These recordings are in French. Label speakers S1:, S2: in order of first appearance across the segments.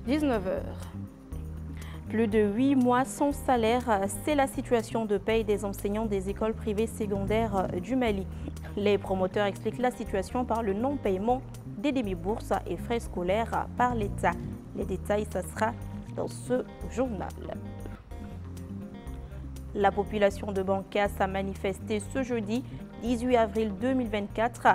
S1: 19 heures. Plus de 8 mois sans salaire, c'est la situation de paye des enseignants des écoles privées secondaires du Mali. Les promoteurs expliquent la situation par le non-paiement des demi-bourses et frais scolaires par l'État. Les détails, ça sera dans ce journal. La population de Bankas a manifesté ce jeudi 18 avril 2024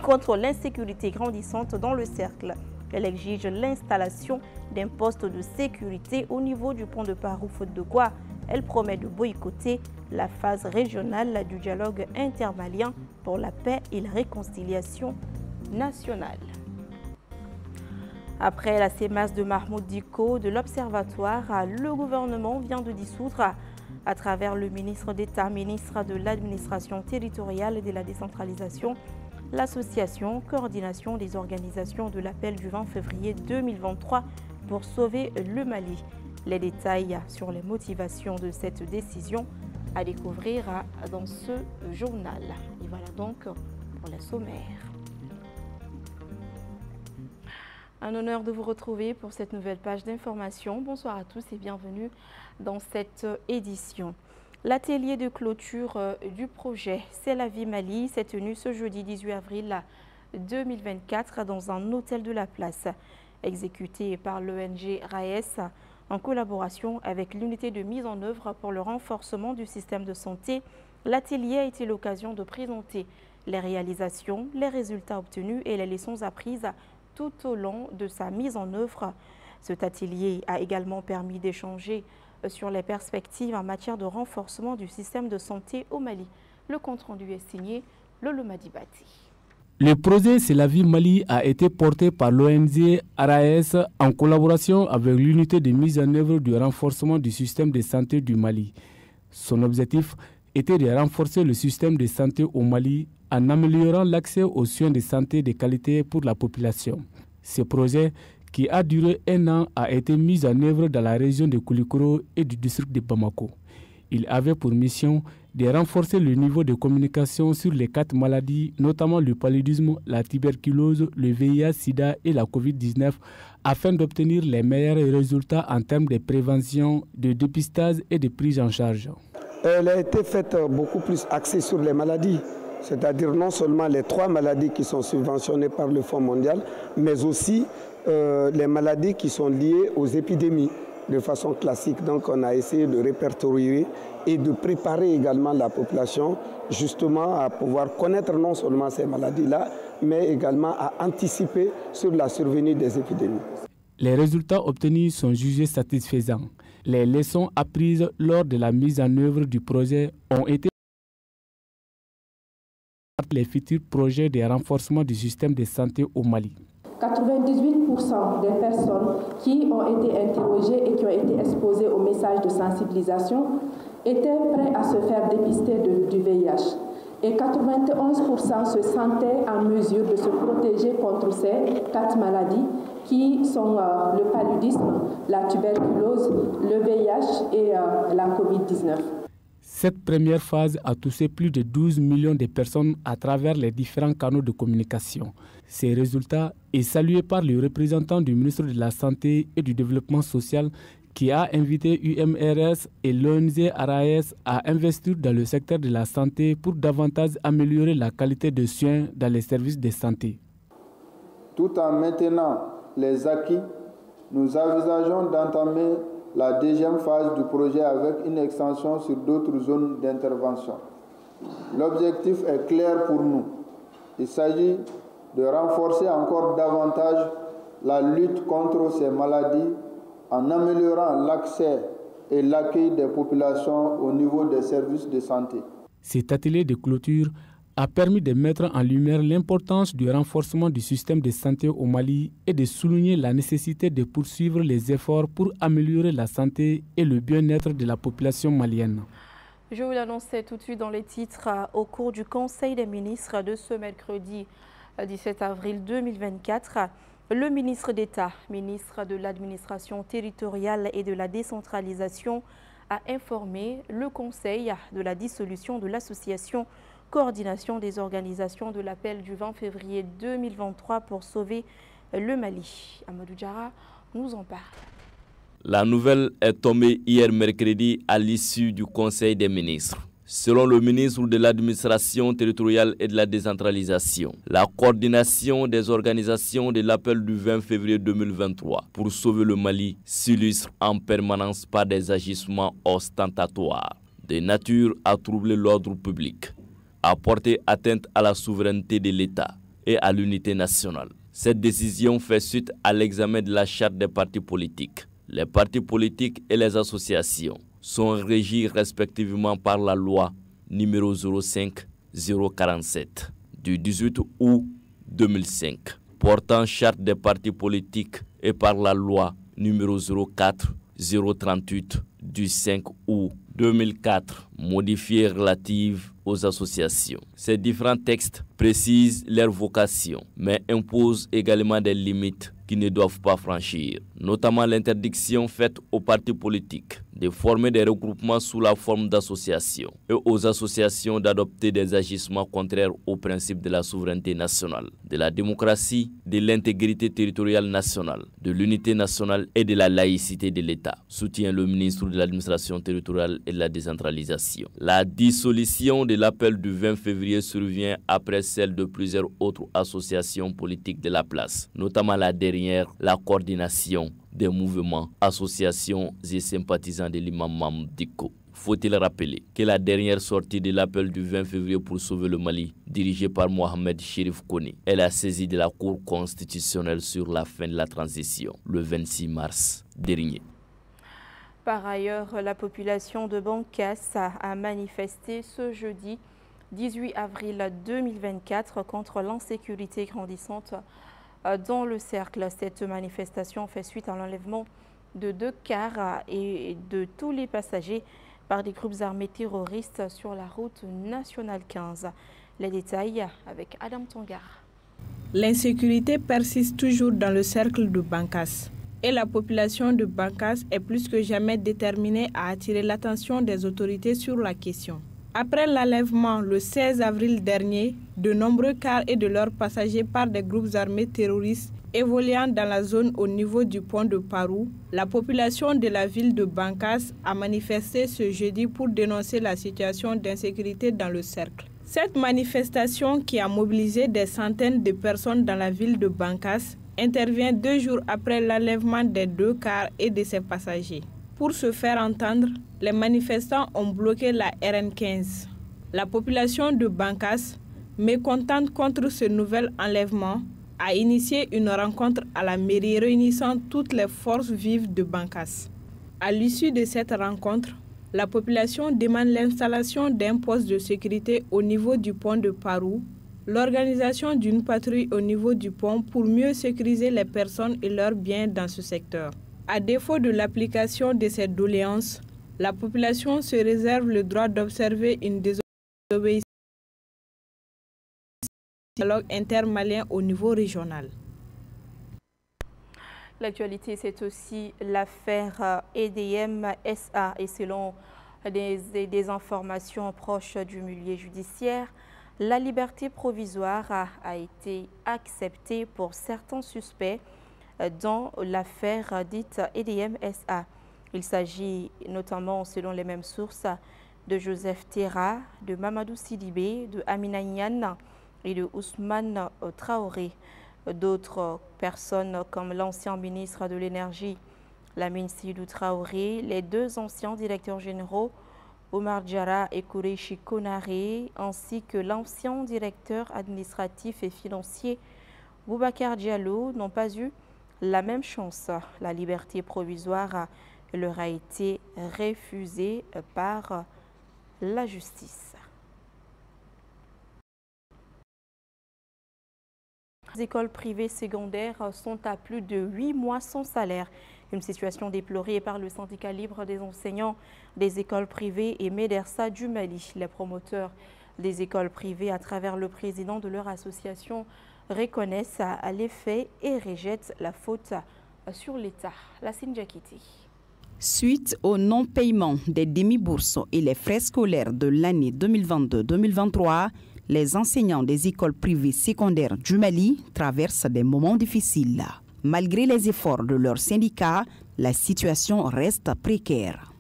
S1: contre l'insécurité grandissante dans le cercle. Elle exige l'installation d'un poste de sécurité au niveau du pont de Parou, faute de quoi elle promet de boycotter la phase régionale du dialogue intermalien pour la paix et la réconciliation nationale. Après la sémasse de Mahmoud Dicko de l'Observatoire, le gouvernement vient de dissoudre, à travers le ministre d'État, ministre de l'Administration territoriale et de la décentralisation, l'association Coordination des organisations de l'appel du 20 février 2023 pour sauver le Mali. Les détails sur les motivations de cette décision à découvrir dans ce journal. Et voilà donc pour les sommaires. Un honneur de vous retrouver pour cette nouvelle page d'information. Bonsoir à tous et bienvenue dans cette édition. L'atelier de clôture du projet C'est la vie Mali s'est tenu ce jeudi 18 avril 2024 dans un hôtel de la place, exécuté par l'ONG RAES en collaboration avec l'unité de mise en œuvre pour le renforcement du système de santé. L'atelier a été l'occasion de présenter les réalisations, les résultats obtenus et les leçons apprises tout au long de sa mise en œuvre. Cet atelier a également permis d'échanger sur les perspectives en matière de renforcement du système de santé au Mali. Le compte-rendu est signé Lolo Madibati.
S2: Le projet C'est la vie Mali a été porté par l'ONG RAES en collaboration avec l'unité de mise en œuvre du renforcement du système de santé du Mali. Son objectif était de renforcer le système de santé au Mali en améliorant l'accès aux soins de santé de qualité pour la population. Ce projet, qui a duré 1 an, a été mis en œuvre dans la région de Koulikoro et du district de Bamako. Il avait pour mission de renforcer le niveau de communication sur les 4 maladies, notamment le paludisme, la tuberculose, le VIH-Sida et la COVID-19, afin d'obtenir les meilleurs résultats en termes de prévention, de dépistage et de prise en charge.
S3: Elle a été faite beaucoup plus axée sur les maladies, c'est-à-dire non seulement les 3 maladies qui sont subventionnées par le Fonds mondial, mais aussi les maladies qui sont liées aux épidémies de façon classique. Donc on a essayé de répertorier et de préparer également la population justement à pouvoir connaître non seulement ces maladies-là, mais également à anticiper sur la survenue des épidémies.
S2: Les résultats obtenus sont jugés satisfaisants. Les leçons apprises lors de la mise en œuvre du projet ont été les futurs projets de renforcement du système de santé au Mali.
S4: 98% des personnes qui ont été interrogées et qui ont été exposées au message de sensibilisation étaient prêts à se faire dépister du VIH. Et 91% se sentaient en mesure de se protéger contre ces 4 maladies qui sont le paludisme, la tuberculose, le VIH et la COVID-19.
S2: Cette première phase a touché plus de 12 millions de personnes à travers les différents canaux de communication. Ces résultats est salué par le représentant du ministre de la Santé et du Développement social qui a invité UMRS et l'ONG RAES à investir dans le secteur de la santé pour davantage améliorer la qualité de soins dans les services de santé.
S5: Tout en maintenant les acquis, nous envisageons d'entamer la deuxième phase du projet avec une extension sur d'autres zones d'intervention. L'objectif est clair pour nous. Il s'agit de renforcer encore davantage la lutte contre ces maladies en améliorant l'accès et l'accueil des populations au niveau des services de santé.
S2: Cet atelier de clôture a permis de mettre en lumière l'importance du renforcement du système de santé au Mali et de souligner la nécessité de poursuivre les efforts pour améliorer la santé et le bien-être de la population malienne.
S1: Je vous l'annonçais tout de suite dans les titres au cours du Conseil des ministres de ce mercredi 17 avril 2024. Le ministre d'État, ministre de l'Administration territoriale et de la décentralisation, a informé le Conseil de la dissolution de l'association Coordination des organisations de l'appel du 20 février 2023 pour sauver le Mali. Amadou Diarra nous en parle.
S6: La nouvelle est tombée hier mercredi à l'issue du Conseil des ministres. Selon le ministre de l'Administration territoriale et de la décentralisation, la coordination des organisations de l'appel du 20 février 2023 pour sauver le Mali s'illustre en permanence par des agissements ostentatoires, de nature à troubler l'ordre public, à porter atteinte à la souveraineté de l'État et à l'unité nationale. Cette décision fait suite à l'examen de la charte des partis politiques. Les partis politiques et les associations sont régis respectivement par la loi numéro 05-047 du 18 août 2005 portant charte des partis politiques et par la loi numéro 04-038 du 5 août 2004 modifiée relative aux associations. Ces différents textes précisent leur vocation, mais imposent également des limites qui ne doivent pas franchir, notamment l'interdiction faite aux partis politiques de former des regroupements sous la forme d'associations et aux associations d'adopter des agissements contraires aux principes de la souveraineté nationale, de la démocratie, de l'intégrité territoriale nationale, de l'unité nationale et de la laïcité de l'État, soutient le ministre de l'Administration territoriale et de la décentralisation. La dissolution de l'appel du 20 février survient après celle de plusieurs autres associations politiques de la place, notamment la dernière, la coordination des mouvements, associations et sympathisants de l'imam Mahmoud Dicko. Faut-il rappeler que la dernière sortie de l'appel du 20 février pour sauver le Mali, dirigée par Mohamed Chérif Kone, est la saisie de la Cour constitutionnelle sur la fin de la transition, le 26 mars dernier.
S1: Par ailleurs, la population de Bankas a manifesté ce jeudi 18 avril 2024 contre l'insécurité grandissante dans le cercle. Cette manifestation fait suite à l'enlèvement de 2 cars et de tous les passagers par des groupes armés terroristes sur la route nationale 15. Les détails avec Adam Tongar.
S7: L'insécurité persiste toujours dans le cercle de Bankas. Et la population de Bankas est plus que jamais déterminée à attirer l'attention des autorités sur la question. Après l'enlèvement le 16 avril dernier, de nombreux cars et de leurs passagers par des groupes armés terroristes évoluant dans la zone au niveau du pont de Parou, la population de la ville de Bankas a manifesté ce jeudi pour dénoncer la situation d'insécurité dans le cercle. Cette manifestation qui a mobilisé des centaines de personnes dans la ville de Bankas intervient 2 jours après l'enlèvement des 2 cars et de ses passagers. Pour se faire entendre, les manifestants ont bloqué la RN15. La population de Bankas, mécontente contre ce nouvel enlèvement, a initié une rencontre à la mairie réunissant toutes les forces vives de Bankas. À l'issue de cette rencontre, la population demande l'installation d'un poste de sécurité au niveau du pont de Parou, l'organisation d'une patrouille au niveau du pont pour mieux sécuriser les personnes et leurs biens dans ce secteur. À défaut de l'application de cette doléance, la population se réserve le droit d'observer une désobéissance au dialogue intermalien au niveau régional.
S1: L'actualité, c'est aussi l'affaire EDM SA et selon des informations proches du milieu judiciaire, la liberté provisoire a été acceptée pour certains suspects dans l'affaire dite EDM SA. Il s'agit notamment, selon les mêmes sources, de Joseph Terra, de Mamadou Sidibé, de Amina Niane et de Ousmane Traoré. D'autres personnes comme l'ancien ministre de l'Énergie, Lamine Sidou Traoré, les 2 anciens directeurs généraux, Omar Diarra et Koureichi Konaré, ainsi que l'ancien directeur administratif et financier, Boubacar Diallo, n'ont pas eu la même chance. La liberté provisoire leur a été refusée par la justice. Les écoles privées secondaires sont à plus de 8 mois sans salaire. Une situation déplorée par le syndicat libre des enseignants des écoles privées et Médersa du Mali. Les promoteurs des écoles privées, à travers le président de leur association, reconnaissent les faits et rejettent la faute sur l'État. La Sinjakiti.
S8: Suite au non-paiement des demi-bourses et les frais scolaires de l'année 2022-2023, les enseignants des écoles privées secondaires du Mali traversent des moments difficiles. Malgré les efforts de leurs syndicats, la situation reste précaire.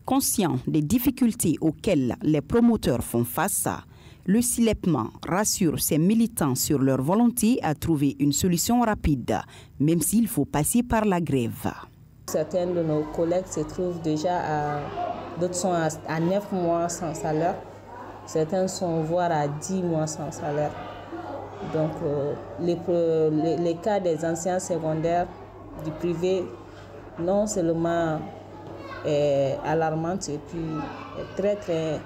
S8: Conscient des difficultés auxquelles les promoteurs font face, le SILEPMA rassure ses militants sur leur volonté à trouver une solution rapide, même s'il faut passer par la grève.
S9: Certains de nos collègues se trouvent déjà d'autres sont à 9 mois sans salaire, certains sont voire à 10 mois sans salaire. Donc les cas des anciens secondaires du privé, non seulement alarmantes et puis très très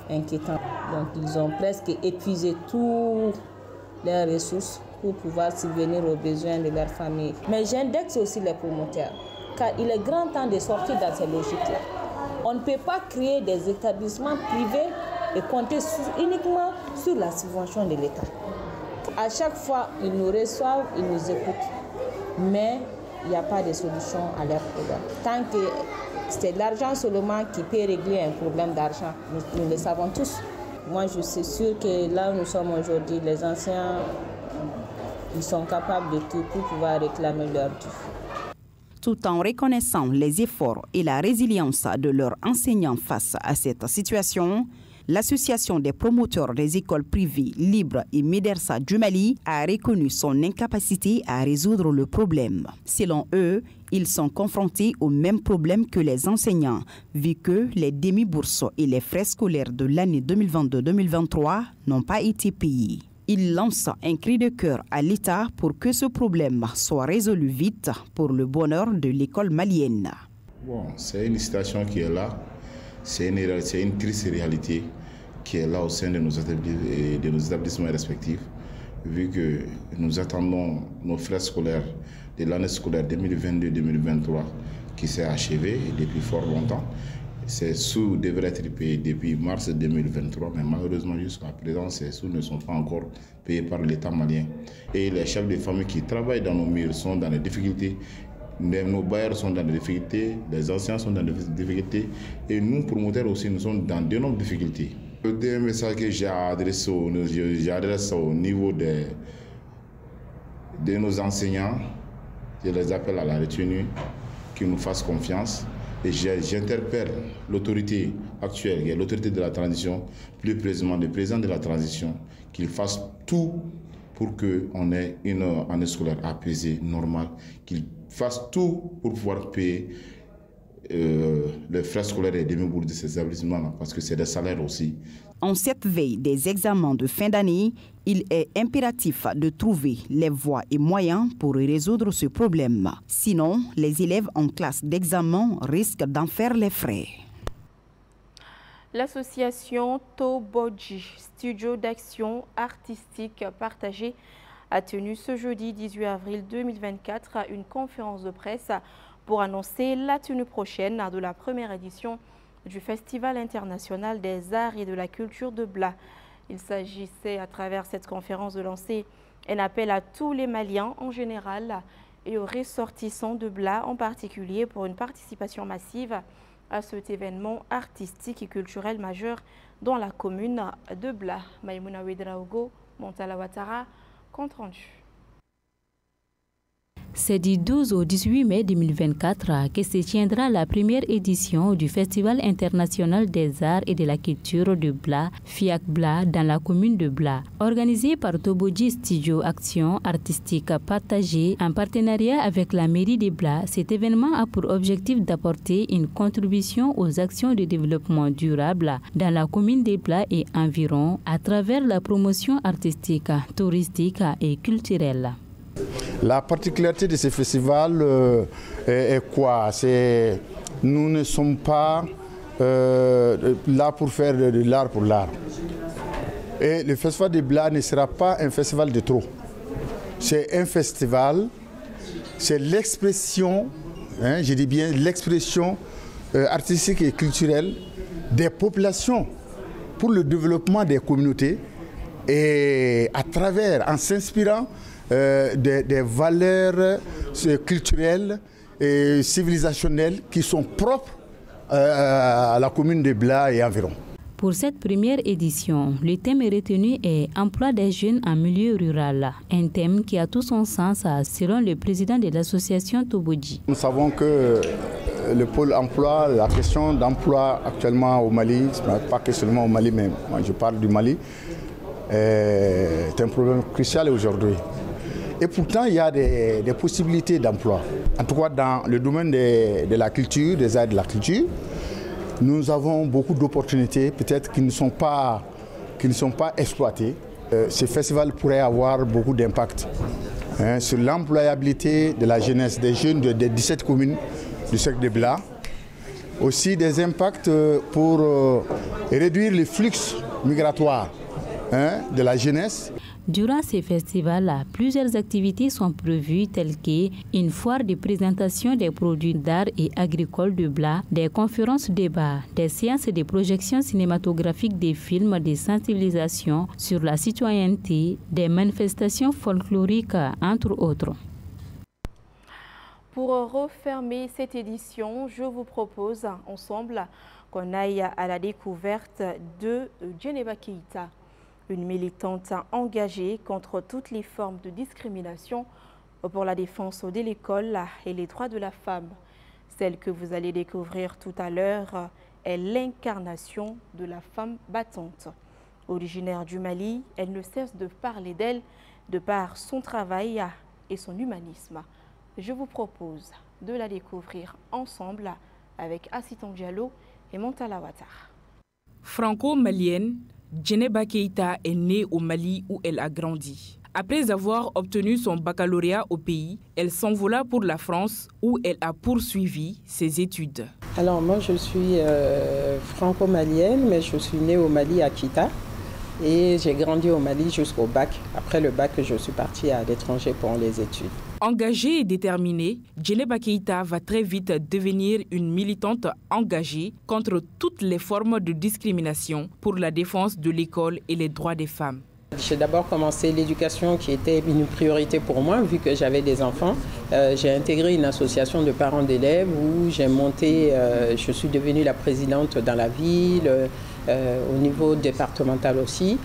S9: inquiétant. Donc ils ont presque épuisé toutes leurs ressources pour pouvoir subvenir aux besoins de leur famille. Mais j'indexe aussi les promoteurs, car il est grand temps de sortir dans ces logiques-là. On ne peut pas créer des établissements privés et compter uniquement sur la subvention de l'État. À chaque fois, ils nous reçoivent, ils nous écoutent, mais il n'y a pas de solution à leurs problèmes. Tant que c'est l'argent seulement qui peut régler un problème d'argent. Nous le savons tous. Moi, je suis sûre que là où nous sommes aujourd'hui, les anciens, ils sont capables de tout pour pouvoir réclamer leur dû.
S8: Tout en reconnaissant les efforts et la résilience de leurs enseignants face à cette situation, l'Association des promoteurs des écoles privées libres et Médersa du Mali a reconnu son incapacité à résoudre le problème. Selon eux, ils sont confrontés au même problème que les enseignants, vu que les demi-bourses et les frais scolaires de l'année 2022-2023 n'ont pas été payés. Ils lancent un cri de cœur à l'État pour que ce problème soit résolu vite pour le bonheur de l'école malienne.
S10: Bon, c'est une situation qui est là. C'est une triste réalité qui est là au sein de nos établissements respectifs, vu que nous attendons nos frais scolaires de l'année scolaire 2022-2023 qui s'est achevée depuis fort longtemps. Ces sous devraient être payés depuis mars 2023, mais malheureusement jusqu'à présent, ces sous ne sont pas encore payés par l'État malien. Et les chefs de famille qui travaillent dans nos murs sont dans les difficultés. Nos bailleurs sont dans des difficultés, les anciens sont dans des difficultés et nous, promoteurs aussi, nous sommes dans d'énormes difficultés. Le dernier message que j'adresse au niveau de nos enseignants, je les appelle à la retenue, qu'ils nous fassent confiance et j'interpelle l'autorité actuelle, qui est l'autorité de la transition, plus précisément le président de la transition, qu'il fasse tout pour qu'on ait une année scolaire apaisée, normale, qu'il fasse tout pour pouvoir payer les frais scolaires et demi-bourses de ces établissements-là, parce que c'est des salaires aussi.
S8: En cette veille des examens de fin d'année, il est impératif de trouver les voies et moyens pour résoudre ce problème. Sinon, les élèves en classe d'examen risquent d'en faire les frais.
S1: L'association Toboji, studio d'action artistique partagée, a tenu ce jeudi 18 avril 2024 une conférence de presse pour annoncer la tenue prochaine de la première édition du Festival international des arts et de la culture de Bla. Il s'agissait à travers cette conférence de lancer un appel à tous les Maliens en général et aux ressortissants de Bla en particulier pour une participation massive à cet événement artistique et culturel majeur dans la commune de Bla. Maïmouna Ouedraogo, Montala Ouattara, compte rendu.
S11: C'est du 12 au 18 mai 2024 que se tiendra la première édition du Festival international des arts et de la culture de Bla, FIAC Bla, dans la commune de Bla. Organisé par Toboji Studio Action Artistique Partagée en partenariat avec la mairie de Bla, cet événement a pour objectif d'apporter une contribution aux actions de développement durable dans la commune de Bla et environ à travers la promotion artistique, touristique et culturelle.
S12: La particularité de ce festival est quoi? Nous ne sommes pas là pour faire de l'art pour l'art. Et le festival de Bla ne sera pas un festival de trop. C'est un festival, c'est l'expression, je dis bien l'expression artistique et culturelle des populations pour le développement des communautés et à travers, en s'inspirant des valeurs culturelles et civilisationnelles qui sont propres à la commune de Bla et environ.
S11: Pour cette première édition, le thème retenu est « Emploi des jeunes en milieu rural », un thème qui a tout son sens selon le président de l'association Tobodji.
S12: Nous savons que le pôle emploi, la question d'emploi actuellement au Mali, pas que seulement au Mali, mais moi je parle du Mali, est un problème crucial aujourd'hui. Et pourtant, il y a des possibilités d'emploi. En tout cas, dans le domaine de la culture, des arts de la culture, nous avons beaucoup d'opportunités, peut-être qui ne sont pas exploitées. Ce festival pourrait avoir beaucoup d'impact sur l'employabilité de la jeunesse, des jeunes des 17 communes du cercle de Bla. Aussi des impacts pour réduire les flux migratoires de la jeunesse.
S11: Durant ces festivals, plusieurs activités sont prévues telles qu'une foire de présentation des produits d'art et agricoles de Bla, des conférences débats, des séances de projection cinématographique des films de sensibilisation sur la citoyenneté, des manifestations folkloriques, entre autres.
S1: Pour refermer cette édition, je vous propose ensemble qu'on aille à la découverte de Djeneba Keïta, une militante engagée contre toutes les formes de discrimination pour la défense de l'école et les droits de la femme. Celle que vous allez découvrir tout à l'heure est l'incarnation de la femme battante. Originaire du Mali, elle ne cesse de parler d'elle de par son travail et son humanisme. Je vous propose de la découvrir ensemble avec Assiton Diallo et Montala Ouattara.
S13: Franco-malienne, Djeneba Keïta est née au Mali où elle a grandi. Après avoir obtenu son baccalauréat au pays, elle s'envola pour la France où elle a poursuivi ses études.
S14: Alors moi je suis franco-malienne, mais je suis née au Mali à Keïta et j'ai grandi au Mali jusqu'au bac. Après le bac, je suis partie à l'étranger pour les études.
S13: Engagée et déterminée, Djeneba Keïta va très vite devenir une militante engagée contre toutes les formes de discrimination pour la défense de l'école et les droits des femmes.
S14: J'ai d'abord commencé l'éducation qui était une priorité pour moi vu que j'avais des enfants. J'ai intégré une association de parents d'élèves où j'ai monté, je suis devenue la présidente dans la ville, au niveau départemental aussi.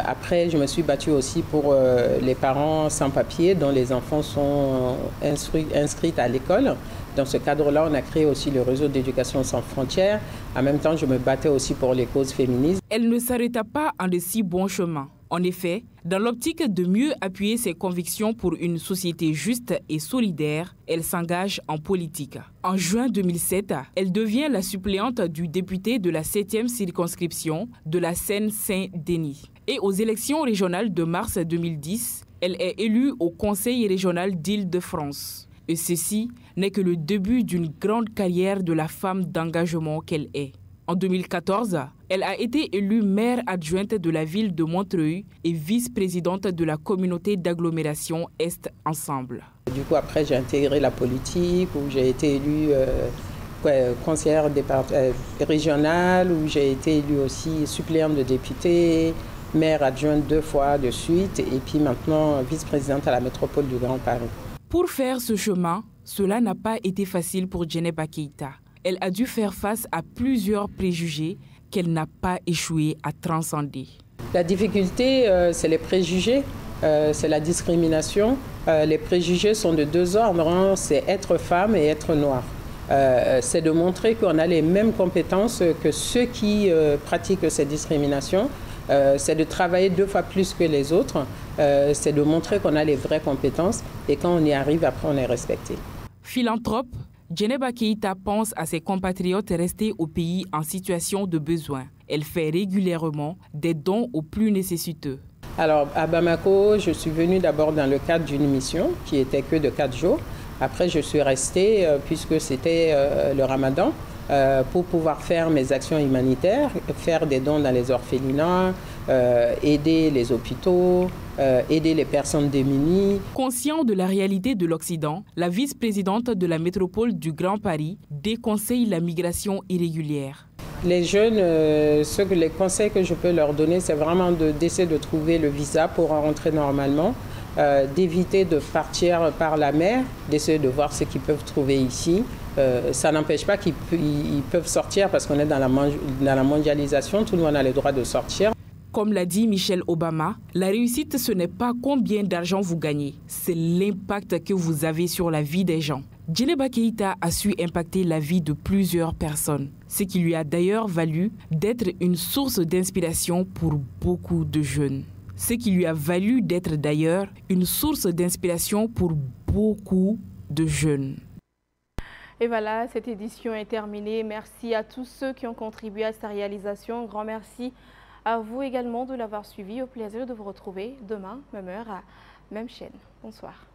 S14: Après, je me suis battue aussi pour les parents sans papier dont les enfants sont inscrits à l'école. Dans ce cadre-là, on a créé aussi le réseau d'éducation sans frontières. En même temps, je me battais aussi pour les causes féministes.
S13: Elle ne s'arrêta pas en de si bons chemins. En effet, dans l'optique de mieux appuyer ses convictions pour une société juste et solidaire, elle s'engage en politique. En juin 2007, elle devient la suppléante du député de la 7e circonscription de la Seine-Saint-Denis. Et aux élections régionales de mars 2010, elle est élue au Conseil régional d'Île-de-France. Et ceci n'est que le début d'une grande carrière de la femme d'engagement qu'elle est. En 2014, elle a été élue maire adjointe de la ville de Montreuil et vice-présidente de la communauté d'agglomération Est Ensemble.
S14: Du coup, après, j'ai intégré la politique, où j'ai été élue conseillère régionale, où j'ai été élue aussi suppléante de députée, maire adjointe 2 fois de suite, et puis maintenant vice-présidente à la métropole du Grand Paris.
S13: Pour faire ce chemin, cela n'a pas été facile pour Djeneba Keïta. Elle a dû faire face à plusieurs préjugés qu'elle n'a pas échoué à transcender.
S14: La difficulté, c'est les préjugés, c'est la discrimination. Les préjugés sont de 2 ordres, c'est être femme et être noire. C'est de montrer qu'on a les mêmes compétences que ceux qui pratiquent ces discriminations. C'est de travailler 2 fois plus que les autres. C'est de montrer qu'on a les vraies compétences et quand on y arrive, après on est respecté.
S13: Philanthrope, Djeneba Keïta pense à ses compatriotes restés au pays en situation de besoin. Elle fait régulièrement des dons aux plus nécessiteux.
S14: Alors à Bamako, je suis venue d'abord dans le cadre d'une mission qui était que de 4 jours. Après, je suis restée puisque c'était le Ramadan pour pouvoir faire mes actions humanitaires, faire des dons dans les orphelinats, aider les hôpitaux, aider les personnes démunies.
S13: Conscient de la réalité de l'Occident, la vice-présidente de la métropole du Grand Paris déconseille la migration irrégulière.
S14: Les jeunes, les conseils que je peux leur donner, c'est vraiment d'essayer de trouver le visa pour rentrer normalement. d'éviter de partir par la mer, d'essayer de voir ce qu'ils peuvent trouver ici. Ça n'empêche pas qu'ils peuvent sortir parce qu'on est dans la mondialisation, tout le monde a le droit de sortir.
S13: Comme l'a dit Michelle Obama, la réussite, ce n'est pas combien d'argent vous gagnez, c'est l'impact que vous avez sur la vie des gens. Djeneba Keïta a su impacter la vie de plusieurs personnes, ce qui lui a d'ailleurs valu d'être une source d'inspiration pour beaucoup de jeunes. Ce qui lui a valu d'être d'ailleurs une source d'inspiration pour beaucoup de jeunes.
S1: Et voilà, cette édition est terminée. Merci à tous ceux qui ont contribué à sa réalisation. Un grand merci à vous également de l'avoir suivi. Au plaisir de vous retrouver demain, même heure, à même chaîne. Bonsoir.